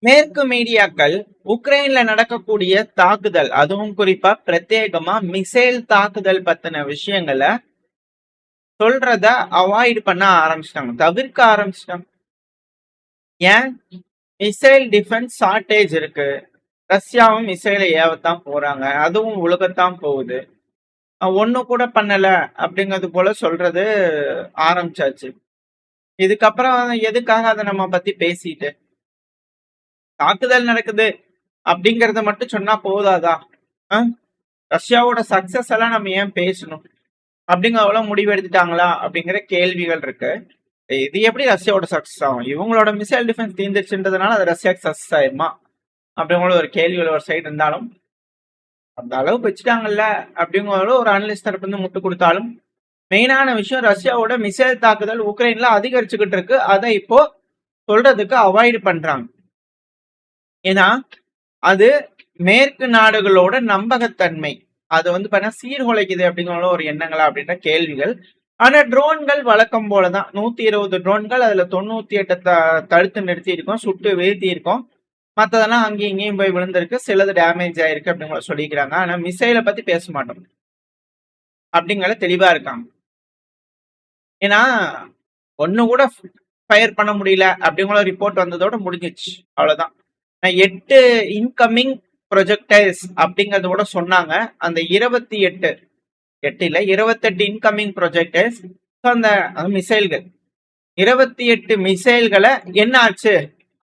மேற்கு மீடியாக்கள் உக்ரைன்ல நடக்கக்கூடிய தாக்குதல், அதுவும் குறிப்பா பிரத்யேகமா மிசைல் தாக்குதல் பத்தின விஷயங்களை சொல்றத அவாய்ட் பண்ண ஆரம்பிச்சிட்டாங்க, தவிர்க்க ஆரம்பிச்சிட்டாங்க. ஏன்? மிசைல் டிஃபென்ஸ் ஷார்டேஜ் இருக்கு. ரஷ்யாவும் மிசைலை ஏவத்தான் போறாங்க, அதுவும் உலகத்தான் போகுது. ஒண்ணு கூட பண்ணல அப்படிங்கிறது போல சொல்றது ஆரம்பிச்சாச்சு. இதுக்கப்புறம் எதுக்காக அதை நம்ம பத்தி பேசிட்டு, தாக்குதல் நடக்குது அப்படிங்கறத மட்டும் சொன்னா போதாதா? ரஷ்யாவோட சக்சஸ் எல்லாம் நம்ம ஏன் பேசணும் அப்படிங்கிற முடிவு எடுத்துட்டாங்களா அப்படிங்கிற கேள்விகள் இருக்கு. இது எப்படி ரஷ்யாவோட சக்சஸ் ஆகும்? இவங்களோட மிசைல் டிஃபென்ஸ் தீர்ந்துச்சுன்றதுனால அது ரஷ்யாவுக்கு சக்சஸ் ஆயிருமா அப்படிங்கிற ஒரு கேள்விகள் ஒரு சைடு இருந்தாலும், அந்த அளவுக்கு வச்சுட்டாங்கல்ல அப்படிங்கிற ஒரு அனலிஸ்ட் தரப்பு வந்து முட்டு கொடுத்தாலும், மெயினான விஷயம் ரஷ்யாவோட மிசைல் தாக்குதல் உக்ரைன்ல அதிகரிச்சுக்கிட்டு இருக்கு. அதை இப்போ சொல்றதுக்கு அவாய்டு பண்றாங்க. ஏன்னா அது மேற்கு நாடுகளோட நம்பகத்தன்மை அது வந்து பண்ண சீர்குலைக்குது அப்படிங்கிற ஒரு எண்ணங்களா அப்படின்ற கேள்விகள். ஆனா ட்ரோன்கள் வழக்கம் போலதான் 120 ட்ரோன்கள், அதுல 98 தடுத்து நிறுத்தி இருக்கோம், சுட்டு வீழ்த்தி இருக்கோம். மத்ததெல்லாம் அங்கேயும் இங்கேயும் போய் விழுந்திருக்கு, சிலது டேமேஜ் ஆயிருக்கு அப்படிங்கிற சொல்லிக்கிறாங்க. ஆனா மிசைலை பத்தி பேச மாட்டோம் அப்படிங்கிற தெளிவா இருக்காங்க. ஏன்னா ஒண்ணு கூட ஃபயர் பண்ண முடியல அப்படிங்கிற ரிப்போர்ட் வந்ததோட முடிஞ்சிச்சு, அவ்வளவுதான். 8 இன்கமிங் ப்ரொஜெக்டைல்ஸ் அப்படிங்கறத சொன்னாங்க. அந்த 28 இன்கமிங் ப்ரொஜெக்டைல்ஸ், அந்த மிசைல்கள் 28 மிசைல்களை என்ன ஆச்சு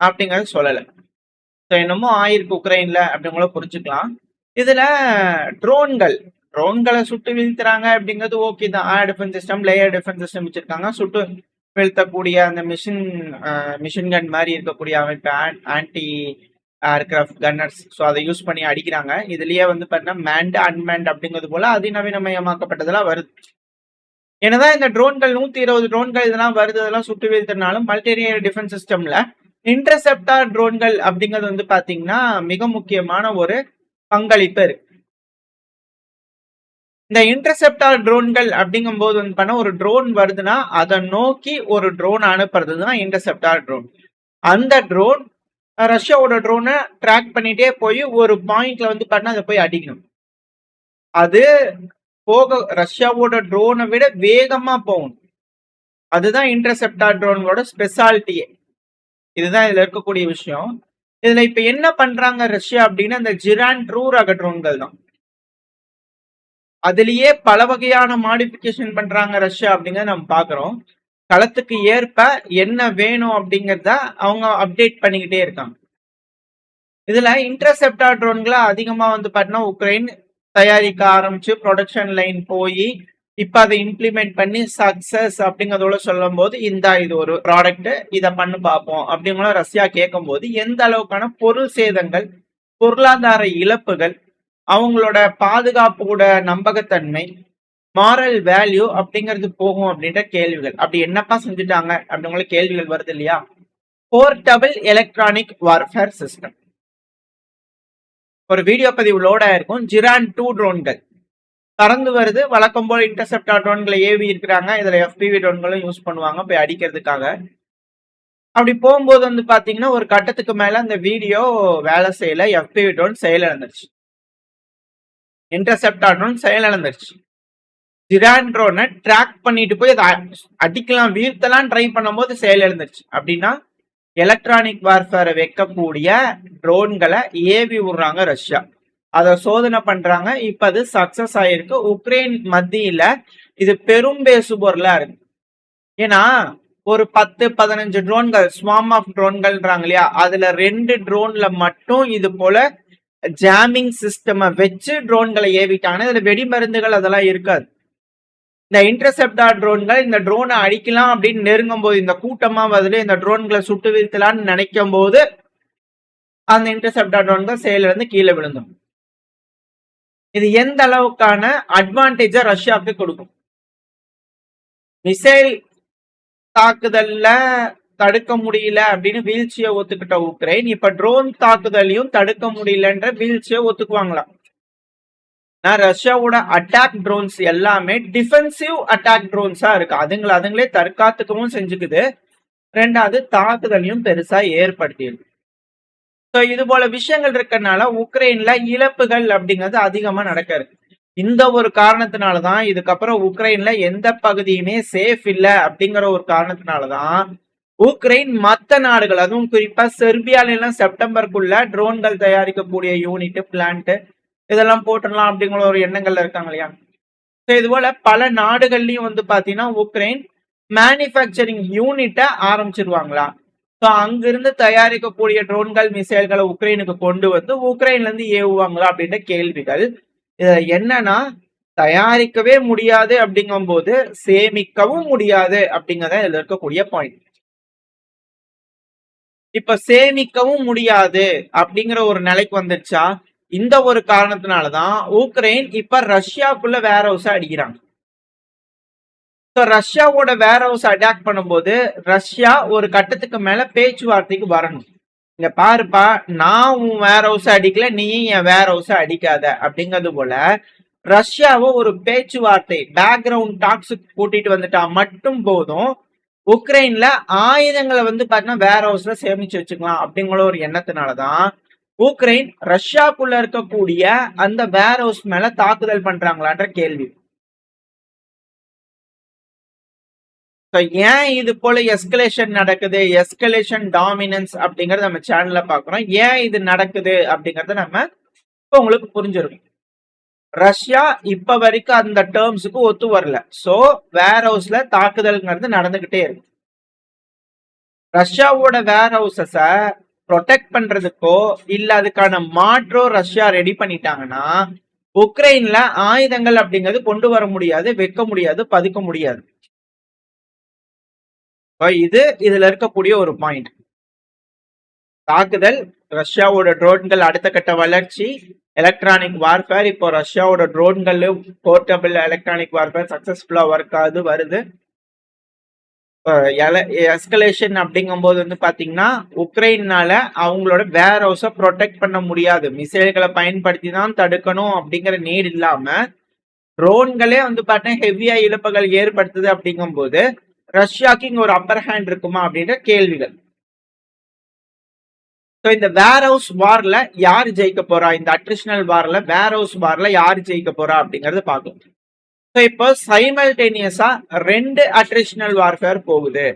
அப்படிங்கறது சொல்லல. என்னமோ ஆயிருக்கு உக்ரைன்ல அப்படிங்கிற புரிஞ்சுக்கலாம். இதுல ட்ரோன்களை சுட்டு வீழ்த்துறாங்க அப்படிங்கிறது ஓகே தான். Air defence system, layer defence system வச்சிருக்காங்க. சுட்டு வீழ்த்தக்கூடிய அந்த மிஷின் கன் மாதிரி இருக்கக்கூடிய அமைப்பு, ஆன்டி ஏர்கிராஃப்ட் கன்னர்ஸ், ஸோ அதை யூஸ் பண்ணி அடிக்கிறாங்க. இதுலயே வந்து பார்த்தீங்கன்னா மேண்ட் அன்மேண்ட் அப்படிங்கிறது போல அதிநவீனமயமாக்கப்பட்டதெல்லாம் வருது. என்னதான் இந்த ட்ரோன்கள் 120 ட்ரோன்கள் இதெல்லாம் வருது, அதெல்லாம் சுட்டு வீழ்த்தினாலும் மல்டிரியர் டிஃபென்ஸ் சிஸ்டம்ல இன்டர்செப்டார் ட்ரோன்கள் அப்படிங்கிறது வந்து பாத்தீங்கன்னா மிக முக்கியமான ஒரு பங்களிப்பு இருக்கு. இந்த இன்டர்செப்டார் ட்ரோன்கள் அப்படிங்கும் போது வந்து பண்ண ஒரு ட்ரோன் வருதுன்னா அதை நோக்கி ஒரு ட்ரோன் அனுப்புறது தான் இன்டர்செப்டார் ட்ரோன். அந்த ட்ரோன் ரஷ்யாவோட ட்ரோனை ட்ராக் பண்ணிட்டே போய் ஒரு பாயிண்ட்ல வந்து பண்ண அதை போய் அடிக்கணும். அது போக ரஷ்யாவோட ட்ரோனை விட வேகமா போகணும். அதுதான் இன்டர்செப்டார் ட்ரோனோட ஸ்பெஷாலிட்டியே. இதுதான் இதுல இருக்கக்கூடிய விஷயம். இதுல இப்ப என்ன பண்றாங்க ரஷ்யா அப்படின்னா, இந்த ஜிரான் ட்ரூ ரக ட்ரோன்கள் தான். அதுலயே பல வகையான மாடிபிகேஷன் பண்றாங்க ரஷ்யா அப்படிங்கறத நம்ம பாக்குறோம். களத்துக்கு ஏற்ப என்ன வேணும் அப்படிங்கறத அவங்க அப்டேட் பண்ணிக்கிட்டே இருக்காங்க. இதுல இன்டர்செப்டார் ட்ரோன்களை அதிகமா வந்து பாத்தீங்கன்னா உக்ரைன் தயாரிக்க ஆரம்பிச்சு ப்ரொடக்ஷன் லைன் போய் இப்ப அதை இம்ப்ளிமெண்ட் பண்ணி சக்சஸ் அப்படிங்கறதோட சொல்லும் போது, இது ஒரு ப்ராடக்ட், இதை பண்ணு பார்ப்போம் அப்படிங்கிற ரஷ்யா கேட்கும் போது எந்த அளவுக்கான பொருள் சேதங்கள், பொருளாதார இழப்புகள், அவங்களோட பாதுகாப்போட நம்பகத்தன்மை, மாரல் வேல்யூ அப்படிங்கிறது போகும் அப்படின்ற கேள்விகள். அப்படி என்னப்பா செஞ்சுட்டாங்க அப்படிங்கிற கேள்விகள் வருது இல்லையா? போர்ட்டபிள் எலக்ட்ரானிக் வார்ஃபேர் சிஸ்டம் ஒரு வீடியோ பதிவு லோட் ஆயிருக்கும். ஜிரான் 2 ட்ரோன்கள் பறந்து வருது. வழக்கம் போல இன்டர்செப்டார் ட்ரோன்களை ஏவி இருக்கிறாங்க. இதுல FPV ட்ரோன்களும் யூஸ் பண்ணுவாங்க போய் அடிக்கிறதுக்காக. அப்படி போகும்போது வந்து பாத்தீங்கன்னா ஒரு கட்டத்துக்கு மேல அந்த வீடியோ வேலை செய்யல, FPV ட்ரோன் செயலிழந்துருச்சு, இன்டர்செப்டார் ட்ரோன் செயலிழந்துருச்சு. ஜிரான் ட்ரோனை ட்ராக் பண்ணிட்டு போய் அதை அடிக்கலாம், வீழ்த்தலாம் ட்ரை பண்ணும் போது செயலிழந்துருச்சு. அப்படின்னா எலக்ட்ரானிக் வார்ஃபேரை வைக்கக்கூடிய ட்ரோன்களை ஏவி விடுறாங்க ரஷ்யா. அதை சோதனை பண்றாங்க. இப்ப அது சக்சஸ் ஆயிருக்கு. உக்ரைன் மத்தியில இது பெரும் பேசு பொருளா இருக்கு. ஏன்னா ஒரு 10-15 ட்ரோன்கள், ஸ்வாம் ஆஃப் ட்ரோன்கள்ன்றாங்க இல்லையா, அதுல 2 ட்ரோன்ல மட்டும் இது போல ஜாமிங் சிஸ்டம் வச்சு ட்ரோன்களை ஏவிட்டாங்க. இதுல வெடிமருந்துகள் அதெல்லாம் இருக்காது. இந்த இன்டர்செப்டார் ட்ரோன்கள் இந்த ட்ரோனை அடிக்கலாம் அப்படின்னு நெருங்கும் போது, இந்த கூட்டமா பதில் இந்த ட்ரோன்களை சுட்டு வீழ்த்தலான்னு நினைக்கும் போது அந்த இன்டர்செப்டார் ட்ரோன்கள் செயலிழந்து கீழே விழுந்துடும். இது எந்த அளவுக்கான அட்வான்டேஜா ரஷ்யாவுக்கு கொடுக்கும்? மிசைல் தாக்குதல்ல தடுக்க முடியல அப்படின்னு வீழ்ச்சியை ஒத்துக்கிட்ட உக்ரைன் இப்ப ட்ரோன் தாக்குதலையும் தடுக்க முடியலன்ற வீழ்ச்சியை ஒத்துக்குவாங்களாம். ரஷ்யாவோட அட்டாக் ட்ரோன்ஸ் எல்லாமே டிஃபென்சிவ் அட்டாக் ட்ரோன்ஸா இருக்கு. அதுங்களே தற்காத்துக்கவும் செஞ்சுக்குது. ரெண்டாவது தாக்குதலையும் பெருசா ஏற்படுத்தியிருக்கு. சோ இது போல விஷயங்கள் இருக்கறனால உக்ரைன்ல இழப்புகள் அப்படிங்கிறது அதிகமா நடக்காது. இந்த ஒரு காரணத்தினாலதான் இதுக்கப்புறம் உக்ரைன்ல எந்த பகுதியுமே சேஃப் இல்ல அப்படிங்கிற ஒரு காரணத்தினாலதான் உக்ரைன் மத்த நாடுகள், அதுவும் குறிப்பா செர்பியால எல்லாம் செப்டம்பருக்குள்ள ட்ரோன்கள் தயாரிக்கக்கூடிய யூனிட், பிளான்ட் இதெல்லாம் போட்டுடலாம் அப்படிங்கிற ஒரு எண்ணங்கள்ல இருக்காங்க இல்லையா. இது போல பல நாடுகள்லயும் வந்து பாத்தீங்கன்னா உக்ரைன் மேனுபேக்சரிங் யூனிட்ட ஆரம்பிச்சிருவாங்களா. ஸோ அங்கிருந்து தயாரிக்கக்கூடிய ட்ரோன்கள், மிசைல்களை உக்ரைனுக்கு கொண்டு வந்து உக்ரைன்ல இருந்து ஏவுவாங்களா அப்படின்ற கேள்விகள். என்னன்னா தயாரிக்கவே முடியாது அப்படிங்கும் போது சேமிக்கவும் முடியாது அப்படிங்கறத இதுல இருக்கக்கூடிய பாயிண்ட். இப்ப சேமிக்கவும் முடியாது அப்படிங்கிற ஒரு நிலைக்கு வந்துருச்சா, இந்த ஒரு காரணத்தினாலதான் உக்ரைன் இப்ப ரஷ்யாக்குள்ள வேர் ஹவுஸ் அடிக்கிறாங்க. ரஷ்யாவோட வேர் ஹவுஸ் அட்டாக் பண்ணும்போது ரஷ்யா ஒரு கட்டத்துக்கு மேல பேச்சுவார்த்தைக்கு வரணும். இங்க பாருப்பா, நான் உன் வேர் ஹவுஸ் அடிக்கல, நீ என் வேர் ஹவுஸ் அடிக்காத அப்படிங்கிறது போல ரஷ்யாவை ஒரு பேச்சுவார்த்தை பேக்ரவுண்ட் டாக்ஸுக்கு கூட்டிட்டு வந்துட்டா மட்டும் போதும், உக்ரைன்ல ஆயுதங்களை வந்து பாத்தீங்கன்னா வேர் ஹவுஸ்ல சேமிச்சு வச்சுக்கலாம் அப்படிங்கிற ஒரு எண்ணத்தினாலதான் உக்ரைன் ரஷ்யாக்குள்ள இருக்கக்கூடிய அந்த வேர் ஹவுஸ் மேல தாக்குதல் பண்றாங்களான்ற கேள்வி. ஏன் இது போல எஸ்கலேஷன் நடக்குது, எஸ்கலேஷன் டாமினன்ஸ் அப்படிங்கறத நம்ம சேனல்ல பாக்குறோம். ஏன் இது நடக்குது அப்படிங்கறத நம்ம இப்ப உங்களுக்கு புரிஞ்சிருக்கும். ரஷ்யா இப்ப வரைக்கும் அந்த டேர்ம்ஸுக்கு ஒத்து வரல. சோ வேர் ஹவுஸ்ல தாக்குதல்ங்கிறது நடந்துகிட்டே இருக்கு. ரஷ்யாவோட வேர் ஹவுசஸ ப்ரொடெக்ட் பண்றதுக்கோ இல்ல அதுக்கான மாற்றோ ரஷ்யா ரெடி பண்ணிட்டாங்கன்னா உக்ரைன்ல ஆயுதங்கள் அப்படிங்கிறது கொண்டு வர முடியாது, வைக்க முடியாது, பதுக்க முடியாது. இது இதுல இருக்கக்கூடிய ஒரு பாயிண்ட். தாக்குதல், ரஷ்யாவோட ட்ரோன்கள் அடுத்த கட்ட வளர்ச்சி, எலக்ட்ரானிக் வார்ஃபேர். இப்போ ரஷ்யாவோட ட்ரோன்கள் போர்ட்டபிள் எலக்ட்ரானிக் வார்ஃபேர் சக்சஸ்ஃபுல்லா ஒர்க் ஆகுது வருது. எஸ்கலேஷன் அப்படிங்கும் போது வந்து பாத்தீங்கன்னா உக்ரைனால அவங்களோட வேர் ஹவுஸ ப்ரொடெக்ட் பண்ண முடியாது, மிசைல்களை பயன்படுத்தி தான் தடுக்கணும் அப்படிங்கிற நீட் இல்லாம ட்ரோன்களே வந்து பாத்தீங்கன்னா ஹெவியா இழப்புகள் ஏற்படுத்துது அப்படிங்கும் போது ரஷ்யாக்கு இங்க ஒரு அப்பர் ஹேண்ட் இருக்குமா அப்படின்ற கேள்விகள். இந்த வேர் ஹவுஸ் வார்ல யார் ஜெயிக்க போறா, இந்த அட்ரிஷனல் வார்ல வேர் ஹவுஸ் வார்ல யார் ஜெயிக்க போறா அப்படிங்கறது பார்க்கலாம். இப்போ சைமல்டேனியஸா ரெண்டு அட்ரிஷனல் வார்ஃபேர் போகுது.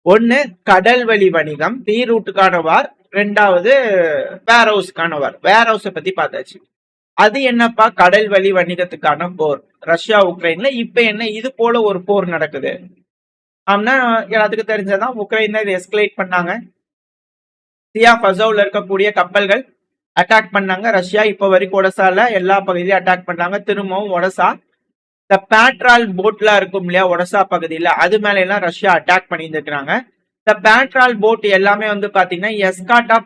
ஒன்னு கடல் வழி வணிகம், சி ரூட்டுக்கான வார், ரெண்டாவது வேர் ஹவுஸ்க்கான வார். வேர் ஹவுஸை பத்தி பார்த்தாச்சு. அது என்னப்பா, கடல் வழி வணிகத்துக்கான போர் ரஷ்யா உக்ரைன்ல. இப்ப என்ன இது போல ஒரு போர் நடக்குது அப்படின்னா எல்லாத்துக்கும் தெரிஞ்சதான் உக்ரைன் இதை எஸ்கலேட் பண்ணாங்க. சியா ஃபசோவ்ல இருக்கக்கூடிய கப்பல்கள் அட்டாக் பண்ணாங்க ரஷ்யா. இப்ப வரைக்கும் ஒடசால எல்லா பகுதியிலும் அட்டாக் பண்ணாங்க. திரும்பவும் ஒடசா இந்த பேட்ரால் போட்லாம் இருக்கும் இல்லையா ஒடசா பகுதியில, அது மேல எல்லாம் ரஷ்யா அட்டாக் பண்ணிட்டு இருக்கிறாங்க. இந்த பேட்ரால் போட் எல்லாமே வந்து பாத்தீங்கன்னா எஸ்காட்டா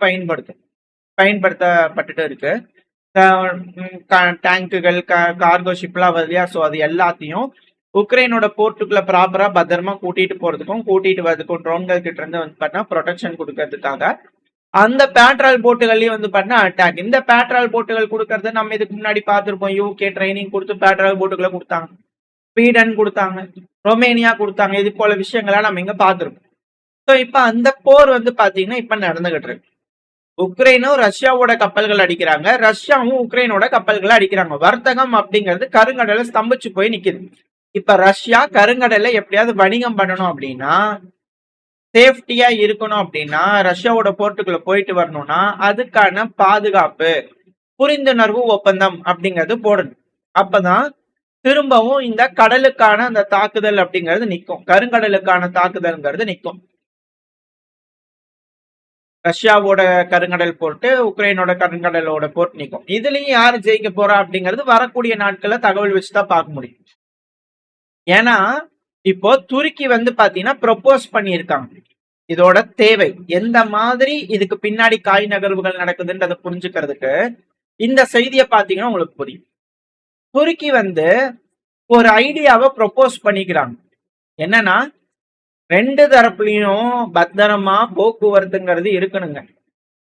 பயன்படுத்தப்பட்டுட்டு இருக்கு. டேங்குகள், கார்கோ ஷிப்லாம் வருது இல்லையா, ஸோ அது எல்லாத்தையும் உக்ரைனோட போர்ட்டுக்குள்ள ப்ராப்பரா பத்திரமா கூட்டிட்டு போறதுக்கும் கூட்டிட்டு வரதுக்கும் ட்ரோன்கள் கிட்ட இருந்து வந்து பார்த்தா ப்ரொடெக்ஷன் கொடுக்கறதுக்காக அந்த பேட்ரால் போட்டுகள்லயும் வந்து பார்த்தா அட்டாக். இந்த பேட்ரால் போட்டுகள் கொடுக்கறது நம்ம இதுக்கு முன்னாடி பார்த்துருப்போம். யூகே ட்ரைனிங் கொடுத்து பேட்ரால் போட்டுகளை கொடுத்தாங்க, ஸ்வீடன் கொடுத்தாங்க, ரொமேனியா கொடுத்தாங்க. இது போல விஷயங்களா நம்ம இங்க பார்த்துருப்போம். ஸோ இப்ப அந்த போர் வந்து பாத்தீங்கன்னா இப்ப நடந்துகிட்டு இருக்கு. உக்ரைனும் ரஷ்யாவோட கப்பல்கள் அடிக்கிறாங்க, ரஷ்யாவும் உக்ரைனோட கப்பல்களை அடிக்கிறாங்க. வர்த்தகம் அப்படிங்கிறது கருங்கடல ஸ்தம்பிச்சு போய் நிக்குது. இப்ப ரஷ்யா கருங்கடல்ல எப்படியாவது வணிகம் பண்ணணும் அப்படின்னா, சேஃப்டியா இருக்கணும் அப்படின்னா, ரஷ்யாவோட போர்ட்டுக்குள்ள போயிட்டு வரணும்னா அதுக்கான பாதுகாப்பு புரிந்துணர்வு ஒப்பந்தம் அப்படிங்கிறது போடணும். அப்பதான் திரும்பவும் இந்த கடலுக்கான அந்த தாக்குதல் அப்படிங்கிறது நிற்கும், கருங்கடலுக்கான தாக்குதல்ங்கிறது நிற்கும். ரஷ்யாவோட கருங்கடல் போர்ட்டு, உக்ரைனோட கருங்கடலோட போர்ட் நிற்கும். இதுலயும் யாரு ஜெயிக்க போறா அப்படிங்கிறது வரக்கூடிய நாட்கள்ல தகவல் வச்சுதான் பார்க்க முடியும். ஏன்னா இப்போ துருக்கி வந்து பாத்தீங்கன்னா ப்ரொபோஸ் பண்ணியிருக்காங்க. இதோட தேவை எந்த மாதிரி, இதுக்கு பின்னாடி காய் நகர்வுகள் நடக்குதுன்றதை புரிஞ்சுக்கிறதுக்கு இந்த செய்தியை பாத்தீங்கன்னா உங்களுக்கு புரியும். துருக்கி வந்து ஒரு ஐடியாவை ப்ரொபோஸ் பண்ணிக்கிறாங்க. என்னன்னா, ரெண்டு தரப்புலையும் பத்திரமா போக்குவரத்துங்கிறது இருக்கணுங்க.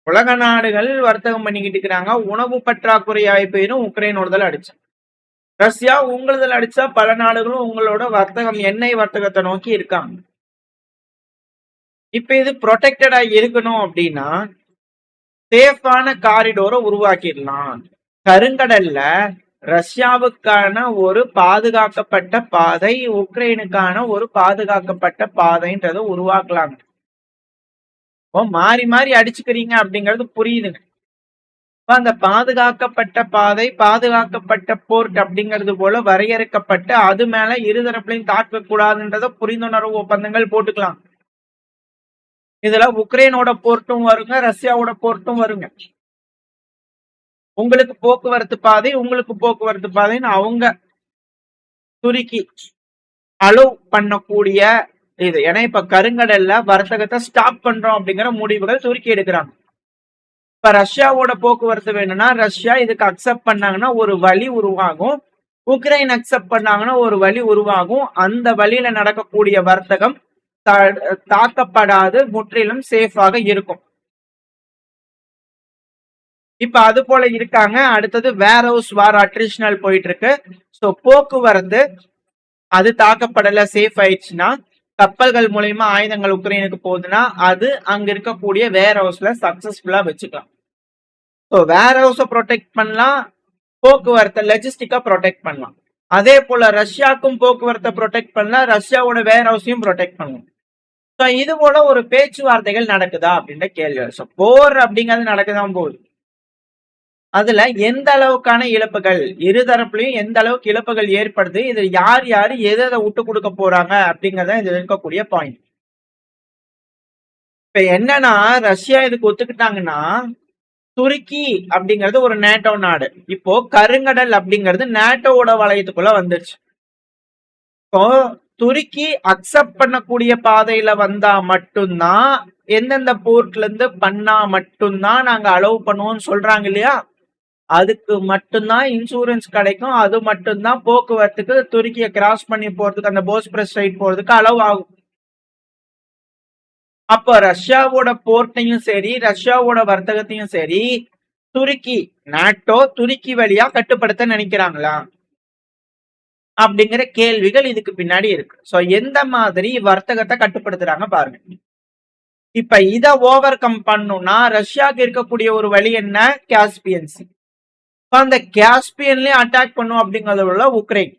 உலக நாடுகள் வர்த்தகம் பண்ணிக்கிட்டு இருக்கிறாங்க. உணவு பற்றாக்குறை ஆயிப்போயிரும். உக்ரைனோடதெல்லாம் அடிச்சு ரஷ்யா உங்களதில் அடிச்சா பல நாடுகளும் உங்களோட வர்த்தகம், எண்ணெய் வர்த்தகத்தை நோக்கி இருக்காங்க. இப்ப இது ப்ரொடெக்டடா இருக்கணும் அப்படின்னா சேஃபான காரிடோரை உருவாக்கிடலாம். கருங்கடல்ல ரஷ்யாவுக்கான ஒரு பாதுகாக்கப்பட்ட பாதை, உக்ரைனுக்கான ஒரு பாதுகாக்கப்பட்ட பாதைன்றத உருவாக்கலாங்க. மாறி மாறி அடிச்சுக்கிறீங்க அப்படிங்கிறது புரியுதுங்க. அந்த பாதுகாக்கப்பட்ட பாதை, பாதுகாக்கப்பட்ட போர்ட் அப்படிங்கிறது போல வரையறுக்கப்பட்டு அது மேல இருதரப்புலையும் தாக்க கூடாதுன்றத புரிந்துணர்வு ஒப்பந்தங்கள் போட்டுக்கலாம். இதுல உக்ரைனோட போர்ட்டும் வருங்க, ரஷ்யாவோட போர்ட்டும் வருங்க. உங்களுக்கு போக்குவரத்து பாதை, உங்களுக்கு போக்குவரத்து பாதைன்னு அவங்க துருக்கி அலோவ் பண்ணக்கூடிய இது. ஏன்னா இப்ப கருங்கடல்ல வர்த்தகத்தை ஸ்டாப் பண்றோம் அப்படிங்கிற முடிவுகள் துருக்கி எடுக்கிறாங்க. இப்ப ரஷ்யாவோட போக்குவரத்து வேணும்னா ரஷ்யா இதுக்கு அக்செப்ட் பண்ணாங்கன்னா ஒரு வழி உருவாகும், உக்ரைன் அக்செப்ட் பண்ணாங்கன்னா ஒரு வழி உருவாகும். அந்த வழியில நடக்கக்கூடிய வர்த்தகம் தாக்கப்படாது, முற்றிலும் சேஃபாக இருக்கும். இப்ப அது போல இருக்காங்க. அடுத்தது வேர் ஹவுஸ் வார் அட்ரிஷனல் போயிட்டு இருக்கு. சோ போக்குவரத்து அது தாக்கப்படல, சேஃப் ஆயிடுச்சுன்னா கப்பல்கள் மூலயமா ஆயுதங்கள் உக்ரைனுக்கு போகுதுன்னா அது அங்க இருக்கக்கூடிய வேர் ஹவுஸ்ல சக்சஸ்ஃபுல்லா வச்சுக்கலாம். ஸோ வேர் ஹவுஸை ப்ரொடெக்ட் பண்ணலாம், போக்குவரத்தை லெஜிஸ்டிக்கா ப்ரொடெக்ட் பண்ணலாம். அதே போல ரஷ்யாவுக்கும் போக்குவரத்தை ப்ரொடெக்ட் பண்ணலாம், ரஷ்யாவோட வேர் ஹவுஸையும் ப்ரொடெக்ட் பண்ணலாம். ஸோ இது போல ஒரு பேச்சுவார்த்தைகள் நடக்குதா அப்படின்ற கேள்வி. ஸோ போர் அப்படிங்கிறது நடக்குதான் போகுது. அதுல எந்த அளவுக்கான இழப்புகள், இருதரப்புலையும் எந்த அளவுக்கு இழப்புகள் ஏற்படுது, இது யார் யாரு எதை விட்டு கொடுக்க போறாங்க அப்படிங்கறத இது இருக்கக்கூடிய பாயிண்ட். இப்ப என்னன்னா ரஷ்யா இதுக்கு ஒத்துக்கிட்டாங்கன்னா துருக்கி அப்படிங்கிறது ஒரு நேட்டோ நாடு. இப்போ கருங்கடல் அப்படிங்கிறது நேட்டோவோட வளையத்துக்குள்ள வந்துருச்சு. இப்போ துருக்கி அக்செப்ட் பண்ணக்கூடிய பாதையில வந்தா மட்டும்தான், எந்தெந்த போர்ட்ல இருந்து பண்ணா மட்டும்தான் நாங்க அலோவ் பண்ணுவோம்னு சொல்றாங்க இல்லையா, அதுக்கு மட்டும்தான் இன்சூரன்ஸ் கிடைக்கும். அது மட்டும்தான் போக்குவரத்துக்கு துருக்கியை கிராஸ் பண்ணி போறதுக்கு, அந்த போஸ்பரஸ் ஸ்ட்ரைட் போறதுக்கு அலோவ் ஆகும். அப்ப ரஷ்யாவோட போர்ட்டையும் சரி, ரஷ்யாவோட வர்த்தகத்தையும் சரி துருக்கி நாட்டோ துருக்கி வழியா கட்டுப்படுத்த நினைக்கிறாங்களா அப்படிங்கிற கேள்விகள் இதுக்கு பின்னாடி இருக்கு. சோ எந்த மாதிரி வர்த்தகத்தை கட்டுப்படுத்துறாங்க பாருங்க. இப்ப இத ஓவர் கம் பண்ணும்னா ரஷ்யாவுக்கு இருக்கக்கூடிய ஒரு வழி என்ன, காஸ்பியன் சி. அந்த காஸ்பியன்லயும் அட்டாக் பண்ணும் அப்படிங்கறதோட உக்ரைன்.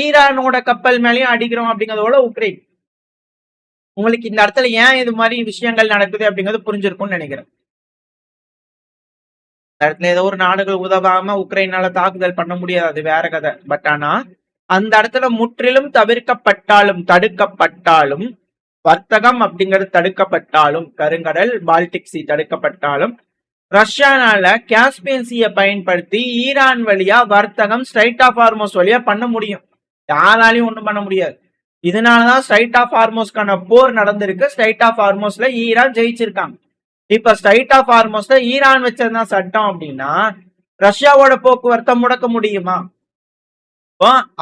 ஈரானோட கப்பல் மேலயும் அடிக்கிறோம் அப்படிங்கறதோட உக்ரைன். உங்களுக்கு இந்த இடத்துல ஏன் இது மாதிரி விஷயங்கள் நடக்குது அப்படிங்கிறது புரிஞ்சிருக்கும்னு நினைக்கிறேன். இடத்துல ஏதோ ஒரு நாடுகள் உதவாம உக்ரைனால தாக்குதல் பண்ண முடியாது, அது வேற கதை. பட் ஆனா அந்த இடத்துல முற்றிலும் தவிர்க்கப்பட்டாலும், தடுக்கப்பட்டாலும், வர்த்தகம் அப்படிங்கிறது தடுக்கப்பட்டாலும், கருங்கடல் பால்டிக் சி தடுக்கப்பட்டாலும், ரஷ்யானால காஸ்பியன் சீயை பயன்படுத்தி ஈரான் வழியா வர்த்தகம் ஸ்ட்ரைட் ஆஃப் ஹார்மோஸ் வழியா பண்ண முடியும். யாராலையும் ஒண்ணும் பண்ண முடியாது. இதனாலதான் ஸ்ட்ரைட் ஆஃப் ஹார்மோஸ்க்கான போர் நடந்திருக்கு. ஸ்ட்ரைட் ஆஃப் ஹார்மோஸ்ல ஈரான் ஜெயிச்சிருக்காங்க. இப்ப ஸ்ட்ரைட் ஆஃப் ஹார்மோஸ்ல ஈரான் வச்சதுதான் சட்டம் அப்படின்னா ரஷ்யாவோட போக்குவரத்தை முடக்க முடியுமா?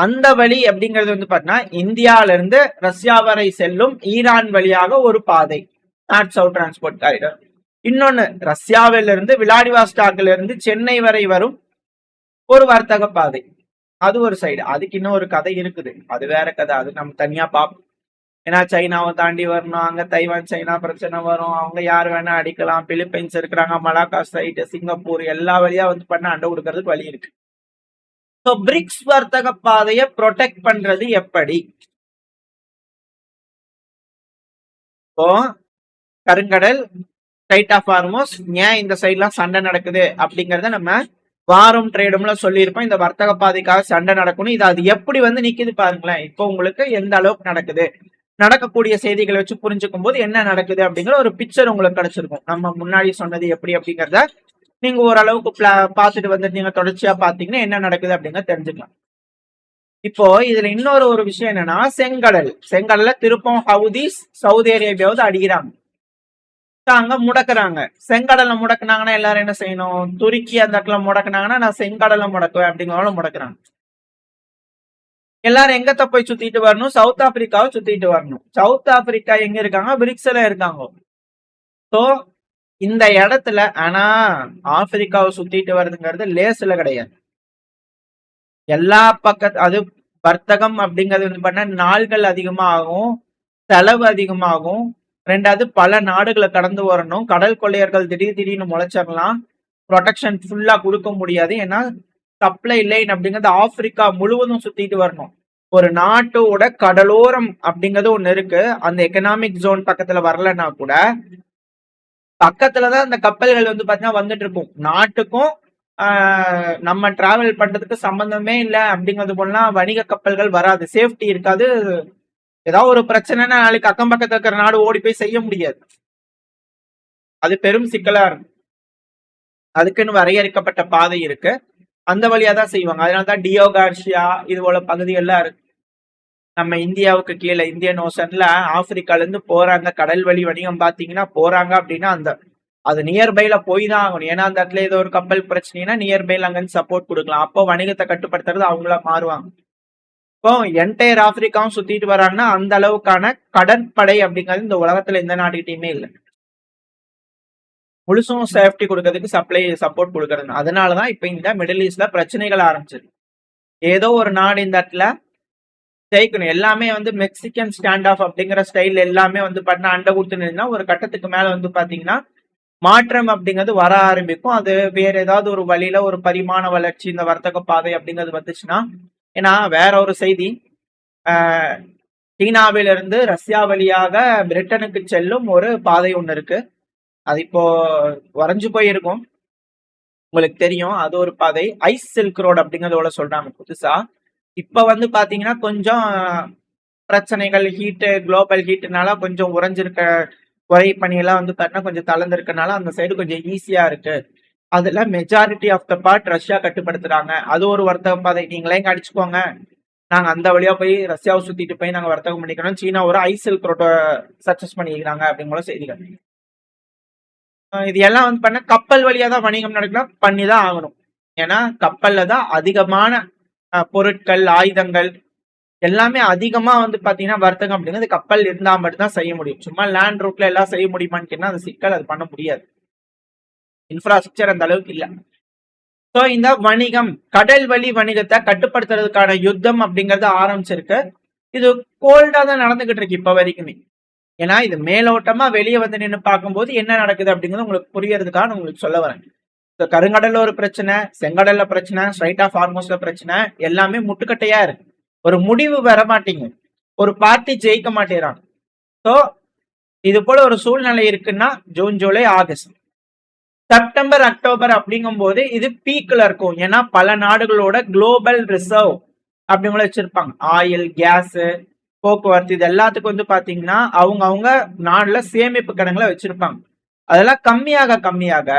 அந்த வழி அப்படிங்கிறது வந்து பாத்தீங்கன்னா இந்தியால இருந்து ரஷ்யா வரை செல்லும் ஈரான் வழியாக ஒரு பாதை, நார்த் சவுத் டிரான்ஸ்போர்ட் காரிடார். இன்னொன்னு ரஷ்யாவில இருந்து விளாடிவாஸ்டாக்ல இருந்து சென்னை வரை வரும் ஒரு வர்த்தக பாதை, அது ஒரு சைடு. அதுக்கு இன்னும் ஒரு கதை இருக்குது, அது வேற கதை, அது நம்ம தனியா பார்ப்போம். ஏன்னா சைனாவை தாண்டி வரணும், அங்க தைவான் சைனா பிரச்சனை வரும், அவங்க யார் வேணா அடிக்கலாம், பிலிப்பைன்ஸ் இருக்கிறாங்க, மலாக்கா சைடு, சிங்கப்பூர், எல்லா வழியா வந்து பண்ண அண்டை கொடுக்கறதுக்கு வழி இருக்கு. ஸோ பிரிக்ஸ் வர்த்தக பாதையை ப்ரொடெக்ட் பண்றது எப்படி? இப்போ கருங்கடல், ஸ்ட்ரைட் ஆஃப் ஹார்மோஸ், ஏன் இந்த சைட்லாம் சண்டை நடக்குது அப்படிங்கறத நம்ம வாரம் ட்ரேடும்ல சொல்லியிருப்போம். இந்த வர்த்தக பாதைக்காக சண்டை நடக்கணும், இது அது எப்படி வந்து நிக்குது பாருங்களேன். இப்போ உங்களுக்கு எந்த அளவுக்கு நடக்குது, நடக்கக்கூடிய செய்திகளை வச்சு புரிஞ்சுக்கும் போது என்ன நடக்குது அப்படிங்கிற ஒரு பிக்சர் உங்களுக்கு கிடைச்சிருக்கும். நம்ம முன்னாடி சொன்னது எப்படி அப்படிங்கிறத நீங்க ஓரளவுக்கு பார்த்துட்டு வந்துட்டு நீங்க தொடர்ச்சியா பாத்தீங்கன்னா என்ன நடக்குது அப்படிங்கிறத தெரிஞ்சுக்கலாம். இப்போ இதுல இன்னொரு ஒரு விஷயம் என்னன்னா, செங்கடல்ல திருப்பம் ஹவுதிஸ் சவுதி அரேபியாவது அடிக்கிறாங்க, அங்க முடக்குறாங்க. செங்கடலை முடக்குனாங்கன்னா எல்லாரும் என்ன செய்யணும், துருக்கி அந்த இடத்துல முடக்குனாங்கன்னா நான் செங்கடலை முடக்குவேன் அப்படிங்கிறவங்கள முடக்குறாங்க. எல்லாரும் எங்கத்த போய் சுத்திட்டு வரணும், சவுத் ஆப்பிரிக்காவை சுத்திட்டு வரணும். சவுத் ஆப்பிரிக்கா எங்க இருக்காங்க, பிரிக்ஸ்ல இருக்காங்க. சோ இந்த இடத்துல ஆனா ஆப்பிரிக்காவை சுத்திட்டு வருதுங்கிறது லேஸ்ல கிடையாது. எல்லா பக்கத்து அது வர்த்தகம் அப்படிங்கிறது வந்து பண்ண நாள்கள் அதிகமாகும், செலவு அதிகமாகும், 2வது பல நாடுகளை கடந்து வரணும். கடல் கொள்ளையர்கள் திடீர்னு முளைச்சிடலாம். ப்ரொடெக்ஷன் ஃபுல்லா கொடுக்க முடியாது. ஏன்னா சப்ளை லைன் அப்படிங்கிறது ஆப்பிரிக்கா முழுவதும் சுத்திட்டு வரணும். ஒரு நாட்டோட கடலோரம் அப்படிங்கிறது ஒண்ணு இருக்கு. அந்த எக்கனாமிக் ஜோன் பக்கத்துல வரலன்னா கூட பக்கத்துலதான் அந்த கப்பல்கள் வந்து பாத்தீங்கன்னா வந்துட்டு இருக்கும். நாட்டுக்கும் நம்ம டிராவல் பண்றதுக்கு சம்பந்தமே இல்லை அப்படிங்கிறது போலாம் வணிக கப்பல்கள் வராது. சேஃப்டி இருக்காது. ஏதாவது ஒரு பிரச்சனைனா நாளைக்கு அக்கம் பக்கத்துல இருக்கிற நாடு ஓடி போய் செய்ய முடியாது. அது பெரும் சிக்கலா இருக்கும். அதுக்குன்னு வரையறுக்கப்பட்ட பாதை இருக்கு. அந்த வழியா தான் செய்வாங்க. அதனாலதான் டியோ கார்சியா இது போல பகுதிகள்லாம் இருக்கு. நம்ம இந்தியாவுக்கு கீழே இந்தியன் ஓஷன்ல ஆப்பிரிக்கால இருந்து போறாங்க. கடல் வழி வணிகம் பாத்தீங்கன்னா போறாங்க அப்படின்னா அது நியர்பைல போய் தான் ஆகணும். ஏன்னா அந்த இடத்துல ஏதோ ஒரு கப்பல் பிரச்சனைனா நியர்பைல அங்க இருந்து சப்போர்ட் கொடுக்கலாம். அப்போ வணிகத்தை கட்டுப்படுத்துறது அவங்களா மாறுவாங்க. இப்போ என்டையர் ஆப்பிரிக்காவும் சுத்திட்டு வராங்கன்னா அந்த அளவுக்கான கடற்படை அப்படிங்கிறது இந்த உலகத்துல எந்த நாடுகிட்டயுமே இல்லை. முழுசும் சேஃப்டி கொடுக்கறதுக்கு சப்போர்ட் கொடுக்கறது. அதனாலதான் இப்ப இந்த மிடில் ஈஸ்ட்ல பிரச்சனைகள் ஆரம்பிச்சது. ஏதோ ஒரு நாடு இந்த இடத்துல ஜெயிக்கணும். எல்லாமே வந்து மெக்சிகன் ஸ்டாண்ட் ஆஃப் அப்படிங்கிற ஸ்டைல் எல்லாமே வந்து பாத்தீங்கன்னா அண்டை கொடுத்துருந்தா ஒரு கட்டத்துக்கு மேல வந்து பாத்தீங்கன்னா மாற்றம் அப்படிங்கிறது வர ஆரம்பிக்கும். அது வேற ஏதாவது ஒரு வழியில ஒரு பரிமாண வளர்ச்சி இந்த வர்த்தக பாதை அப்படிங்கிறது வந்துச்சுன்னா, ஏன்னா வேற ஒரு செய்தி, சீனாவிலிருந்து ரஷ்யா வழியாக பிரிட்டனுக்கு செல்லும் ஒரு பாதை ஒண்ணு இருக்கு. அது இப்போ வரைஞ்சு போயிருக்கும், உங்களுக்கு தெரியும். அது ஒரு பாதை ஐஸ் சில்க் ரோடு அப்படிங்கறதோட சொல்றாங்க புதுசா. இப்ப வந்து பாத்தீங்கன்னா கொஞ்சம் பிரச்சனைகள், ஹீட்டு, குளோபல் ஹீட்டுனால கொஞ்சம் உறைஞ்சிருக்க உரை பணியெல்லாம் வந்து பாத்தீங்கன்னா கொஞ்சம் தளர்ந்திருக்கனால அந்த சைடு கொஞ்சம் ஈஸியா இருக்கு. அதுல majority of the part Russia கட்டுப்படுத்துறாங்க. அது ஒரு வர்த்தக பாதை. நீங்களே இங்க அடிச்சுக்கோங்க, நாங்க அந்த வழியா போய் ரஷ்யாவை சுத்திட்டு போய் நாங்க வர்த்தகம் பண்ணிக்கிறோம். சீனா ஒரு ஐஸ் சில்க் ரோட்டை சக்சஸ் பண்ணிக்கிறாங்க அப்படிங்கிற செய்திகள். இது எல்லாம் வந்து பண்ண கப்பல் வழியா தான் வணிகம் நடக்கலாம், பண்ணிதான் ஆகணும். ஏன்னா கப்பல்ல தான் அதிகமான பொருட்கள், ஆயுதங்கள் எல்லாமே அதிகமா வந்து பாத்தீங்கன்னா வர்த்தகம் அப்படிங்கிறது கப்பல் இருந்தா மட்டும்தான் செய்ய முடியும். சும்மா லேண்ட் ரூட்ல எல்லாம் செய்ய முடியுமான்னு கேட்டா அது சிக்கல், அது பண்ண முடியாது. இன்ஃப்ராஸ்ட்ரக்சர் அந்த அளவுக்கு இல்ல. சோ இந்த வணிகம், கடல் வழி வணிகத்தை கட்டுப்படுத்துறதுக்கான யுத்தம் அப்படிங்கறது ஆரம்பிச்சிருக்கு. இது கோல்டா தான் நடந்துகிட்டு இருக்கு இப்ப வரைக்குமே. ஏன்னா இது மேலோட்டமா வெளியே வந்து நின்று பார்க்கும்போது என்ன நடக்குது அப்படிங்கிறது உங்களுக்கு புரியறதுக்காக உங்களுக்கு சொல்ல வரேன். கருங்கடல்ல ஒரு பிரச்சனை, செங்கடல்ல பிரச்சனை, ஸ்ட்ரைட் ஆஃப் ஹார்மோஸ்ல பிரச்சனை, எல்லாமே முட்டுக்கட்டையா இருக்கு. ஒரு முடிவு வர மாட்டீங்க, ஒரு பார்ட்டி ஜெயிக்க மாட்டேறாங்க. சோ இது போல ஒரு சூழ்நிலை இருக்குன்னா June, July, August, September, October அப்படிங்கும் போது இது பீக்ல இருக்கும். ஏன்னா பல நாடுகளோட குளோபல் ரிசர்வ் அப்படிங்கள வச்சிருப்பாங்க. ஆயில், கேஸ், போக்குவரத்து, இது எல்லாத்துக்கும் வந்து பாத்தீங்கன்னா அவங்க நாடுல சேமிப்பு கிடங்குல வச்சிருப்பாங்க. அதெல்லாம் கம்மியாக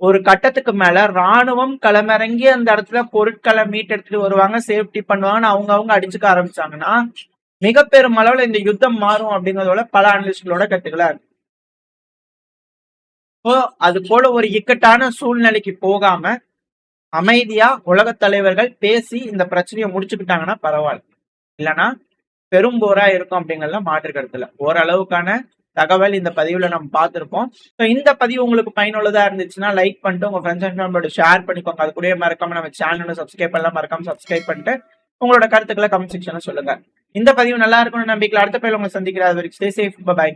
ஒரு கட்டத்துக்கு மேல ராணுவம் களமிறங்கி அந்த இடத்துல பொருட்களை மீட்டெடுத்துட்டு வருவாங்க, சேஃப்டி பண்ணுவாங்கன்னு அவங்க அடிச்சுக்க ஆரம்பிச்சாங்கன்னா மிக பெரும் அளவுல இந்த யுத்தம் மாறும் அப்படிங்கறதோட பல அனலிஸ்ட்களோட கருத்துக்களா இருக்கு. அது போல ஒரு இக்கட்டான சூழ்நிலைக்கு போகாம அமைதியா உலக தலைவர்கள் பேசி இந்த பிரச்சனையை முடிச்சுக்கிட்டாங்கன்னா பரவாயில்ல. இல்லைன்னா பெரும் போரா இருக்கும் அப்படிங்கறத மாற்று கருத்துல. ஓரளவுக்கான தகவல் இந்த பதிவுல நம்ம பார்த்திருப்போம். இந்த பதிவு உங்களுக்கு பயனுள்ளதா இருந்துச்சுன்னா லைக் பண்ணிட்டு உங்க ஃப்ரெண்ட்ஸ் அண்ட் ஃபேமிலியோட ஷேர் பண்ணிக்கோங்க. அது கூட மறக்காம நம்ம சேனலை சப்ஸ்கிரைப் பண்ணலாம், மறக்காம சப்ஸ்கிரைப் பண்ணிட்டு உங்களோட கருத்துக்களை கமெண்ட் செக்ஷன்ல சொல்லுங்க. இந்த பதிவு நல்லா இருக்கும்னு நம்பிக்கையில் அடுத்த பதிவு உங்களை சந்திக்கிறார். Stay safe, by.